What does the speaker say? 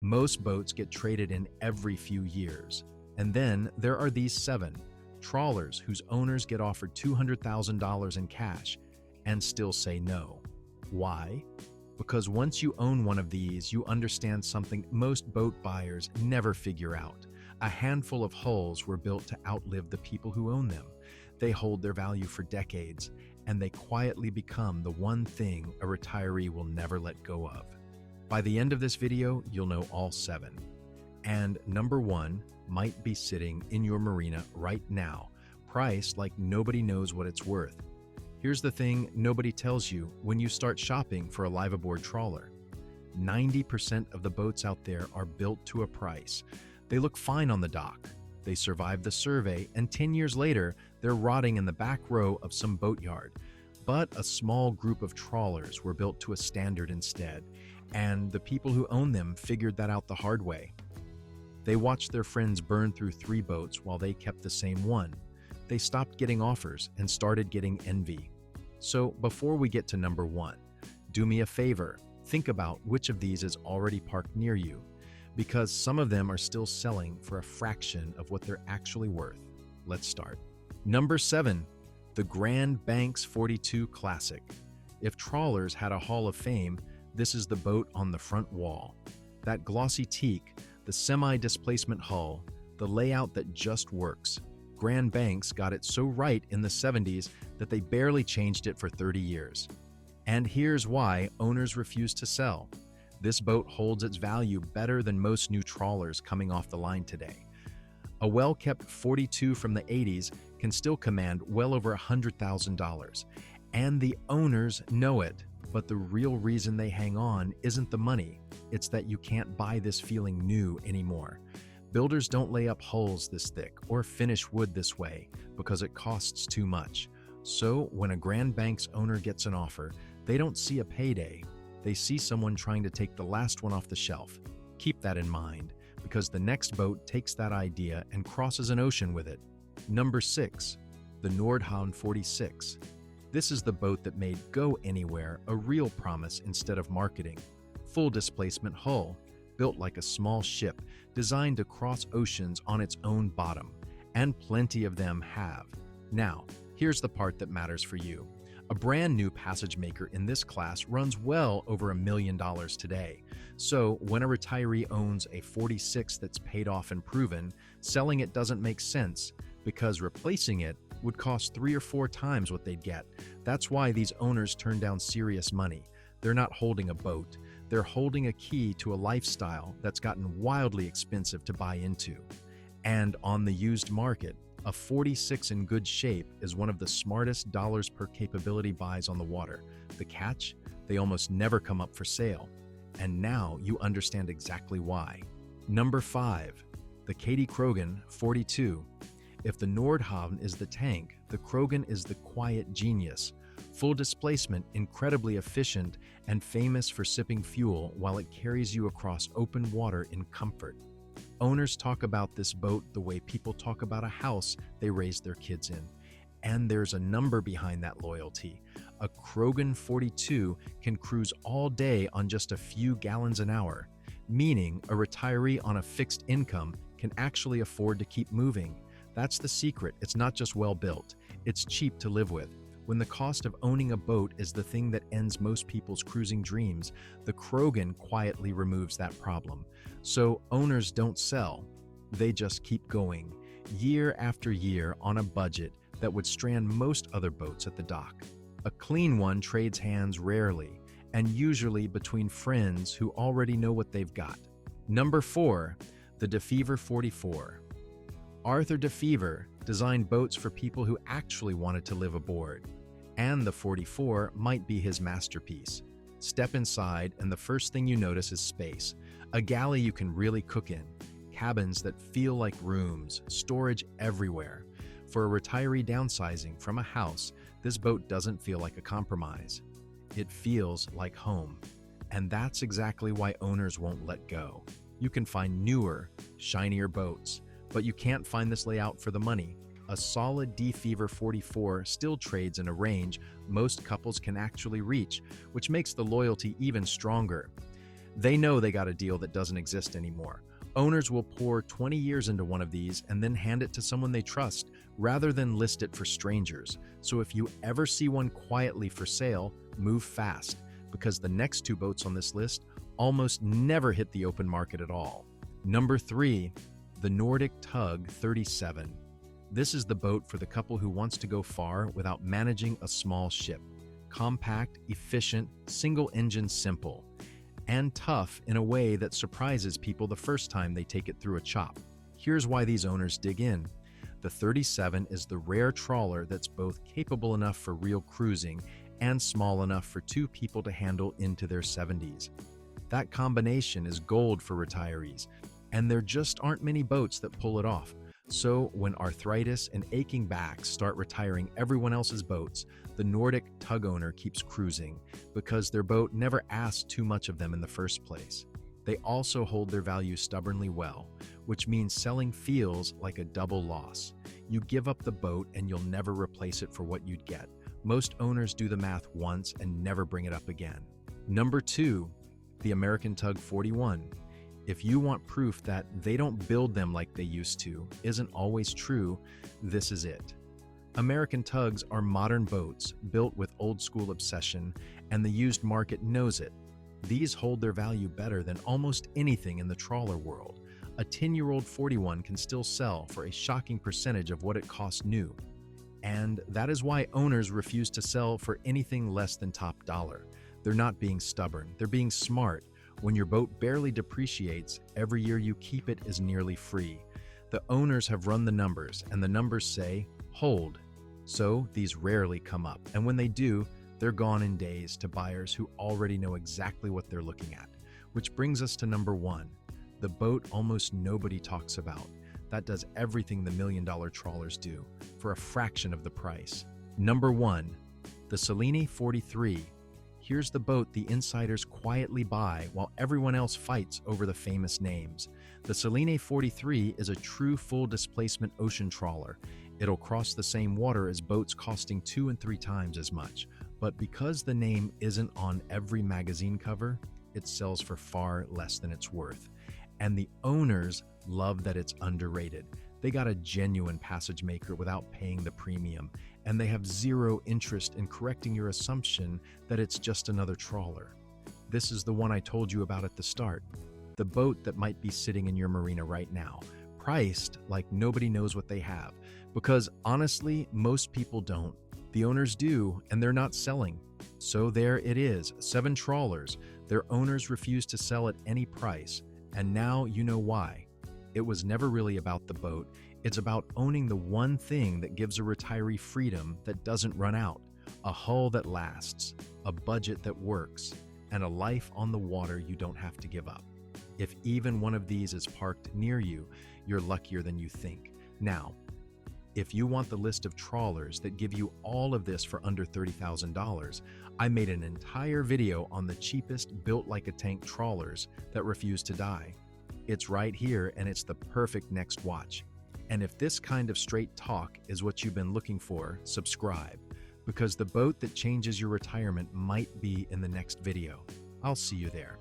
Most boats get traded in every few years. And then there are these 7 trawlers whose owners get offered $200,000 in cash and still say no. Why? Because once you own one of these, you understand something most boat buyers never figure out. A handful of hulls were built to outlive the people who own them. They hold their value for decades, and they quietly become the one thing a retiree will never let go of. By the end of this video, you'll know all 7. And number 1 might be sitting in your marina right now, priced like nobody knows what it's worth. Here's the thing nobody tells you when you start shopping for a liveaboard trawler. 90% of the boats out there are built to a price. They look fine on the dock. They survive the survey, and 10 years later, they're rotting in the back row of some boatyard. But a small group of trawlers were built to a standard instead, and the people who own them figured that out the hard way. They watched their friends burn through 3 boats while they kept the same one. They stopped getting offers and started getting envy. So before we get to number 1, do me a favor, think about which of these is already parked near you, because some of them are still selling for a fraction of what they're actually worth. Let's start. Number 7, the Grand Banks 42 Classic. If trawlers had a Hall of Fame, this is the boat on the front wall. That glossy teak, the semi-displacement hull, the layout that just works. Grand Banks got it so right in the 70s that they barely changed it for 30 years. And here's why owners refuse to sell. This boat holds its value better than most new trawlers coming off the line today. A well-kept 42 from the 80s can still command well over $100,000. And the owners know it. But the real reason they hang on isn't the money. It's that you can't buy this feeling new anymore. Builders don't lay up hulls this thick or finish wood this way because it costs too much. So when a Grand Banks owner gets an offer, they don't see a payday. They see someone trying to take the last one off the shelf. Keep that in mind, because the next boat takes that idea and crosses an ocean with it. Number 6, the Nordhavn 46. This is the boat that made Go Anywhere a real promise instead of marketing. Full displacement hull, built like a small ship, designed to cross oceans on its own bottom, and plenty of them have. Now, here's the part that matters for you. A brand new passage maker in this class runs well over $1 million today. So when a retiree owns a 46 that's paid off and proven, selling it doesn't make sense, because replacing it would cost 3 or 4 times what they'd get. That's why these owners turn down serious money. They're not holding a boat. They're holding a key to a lifestyle that's gotten wildly expensive to buy into. And on the used market, a 46 in good shape is one of the smartest dollars per capability buys on the water. The catch? They almost never come up for sale. And now you understand exactly why. Number 5, the Kadey-Krogen 42. If the Nordhavn is the tank, the Krogen is the quiet genius. Full displacement, incredibly efficient, and famous for sipping fuel while it carries you across open water in comfort. Owners talk about this boat the way people talk about a house they raised their kids in. And there's a number behind that loyalty. A Krogen 42 can cruise all day on just a few gallons an hour, meaning a retiree on a fixed income can actually afford to keep moving. That's the secret. It's not just well built. It's cheap to live with. When the cost of owning a boat is the thing that ends most people's cruising dreams, the Krogen quietly removes that problem. So owners don't sell. They just keep going, year after year on a budget that would strand most other boats at the dock. A clean one trades hands rarely, and usually between friends who already know what they've got. Number 4, the DeFever 44. Arthur DeFever designed boats for people who actually wanted to live aboard, and the 44 might be his masterpiece. Step inside, and the first thing you notice is space. A galley you can really cook in, cabins that feel like rooms, storage everywhere. For a retiree downsizing from a house, this boat doesn't feel like a compromise. It feels like home. And that's exactly why owners won't let go. You can find newer, shinier boats, but you can't find this layout for the money. A solid DeFever 44 still trades in a range most couples can actually reach, which makes the loyalty even stronger. They know they got a deal that doesn't exist anymore. Owners will pour 20 years into one of these and then hand it to someone they trust rather than list it for strangers. So if you ever see one quietly for sale, move fast, because the next two boats on this list almost never hit the open market at all. Number 3, the Nordic Tug 37. This is the boat for the couple who wants to go far without managing a small ship. Compact, efficient, single-engine simple, and tough in a way that surprises people the first time they take it through a chop. Here's why these owners dig in. The 37 is the rare trawler that's both capable enough for real cruising and small enough for two people to handle into their 70s. That combination is gold for retirees, and there just aren't many boats that pull it off. So when arthritis and aching backs start retiring everyone else's boats, the Nordic Tug owner keeps cruising because their boat never asked too much of them in the first place. They also hold their value stubbornly well, which means selling feels like a double loss. You give up the boat and you'll never replace it for what you'd get. Most owners do the math once and never bring it up again. Number 2, the American Tug 41. If you want proof that they don't build them like they used to isn't always true, this is it. American tugs are modern boats built with old-school obsession, and the used market knows it. These hold their value better than almost anything in the trawler world. A 10-year-old 41 can still sell for a shocking percentage of what it cost new. And that is why owners refuse to sell for anything less than top dollar. They're not being stubborn, they're being smart. When your boat barely depreciates, every year you keep it is nearly free. The owners have run the numbers, and the numbers say, hold. So these rarely come up, and when they do, they're gone in days to buyers who already know exactly what they're looking at. Which brings us to number 1, the boat almost nobody talks about. That does everything the million-dollar trawlers do, for a fraction of the price. Number 1, the Kadey-Krogen 43. Here's the boat the insiders quietly buy while everyone else fights over the famous names. The Kadey-Krogen 43 is a true full-displacement ocean trawler. It'll cross the same water as boats costing 2 and 3 times as much. But because the name isn't on every magazine cover, it sells for far less than it's worth. And the owners love that it's underrated. They got a genuine passage maker without paying the premium, and they have zero interest in correcting your assumption that it's just another trawler. This is the one I told you about at the start. The boat that might be sitting in your marina right now, priced like nobody knows what they have. Because honestly, most people don't. The owners do, and they're not selling. So there it is, 7 trawlers. Their owners refuse to sell at any price, and now you know why. It was never really about the boat. It's about owning the one thing that gives a retiree freedom that doesn't run out, a hull that lasts, a budget that works, and a life on the water you don't have to give up. If even one of these is parked near you, you're luckier than you think. Now, if you want the list of trawlers that give you all of this for under $30,000, I made an entire video on the cheapest built-like-a-tank trawlers that refuse to die. It's right here, and it's the perfect next watch. And if this kind of straight talk is what you've been looking for, subscribe, because the boat that changes your retirement might be in the next video. I'll see you there.